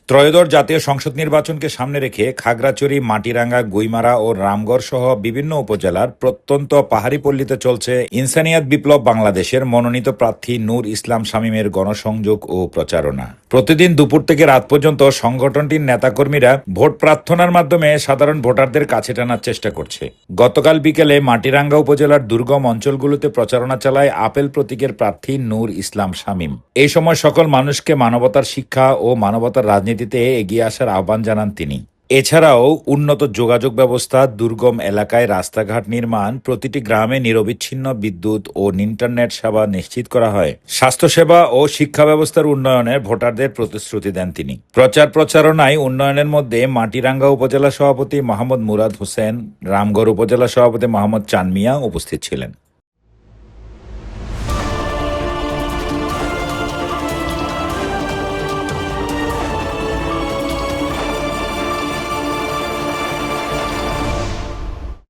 ত্রয়োদশ জাতীয় সংসদ নির্বাচনকে সামনে রেখে খাগড়াছড়ি, মাটিরাঙ্গা, গুইমারা ও রামগড় সহ বিভিন্ন উপজেলার প্রত্যন্ত পাহাড়ি পল্লীতে চলছে ইনসানিয়াত বিপ্লব বাংলাদেশের মনোনীত প্রার্থী নূর ইসলাম শামীমের গণসংযোগ ও প্রচারণা। প্রতিদিন দুপুর থেকে রাত পর্যন্ত সংগঠনটির নেতাকর্মীরা ভোট প্রার্থনার মাধ্যমে সাধারণ ভোটারদের কাছে টানার চেষ্টা করছে। গতকাল বিকেলে মাটিরাঙ্গা উপজেলার দুর্গম অঞ্চলগুলোতে প্রচারণা চালায় আপেল প্রতীকের প্রার্থী নূর ইসলাম শামীম। এই সময় সকল মানুষকে মানবতার শিক্ষা ও মানবতার রাজনীতিতে এগিয়ে আসার আহ্বান জানান তিনি। এছাড়াও উন্নত যোগাযোগ ব্যবস্থা, দুর্গম এলাকায় রাস্তাঘাট নির্মাণ, প্রতিটি গ্রামে নিরবিচ্ছিন্ন বিদ্যুৎ ও ইন্টারনেট সেবা নিশ্চিত করা হয়, স্বাস্থ্যসেবা ও শিক্ষা ব্যবস্থার উন্নয়নে ভোটারদের প্রতিশ্রুতি দেন তিনি। প্রচারণায় উন্নয়নের মধ্যে মাটিরাঙ্গা উপজেলা সভাপতি মোহাম্মদ মুরাদ হোসেন, রামগড় উপজেলা সভাপতি মোহাম্মদ চান মিয়া উপস্থিত ছিলেন।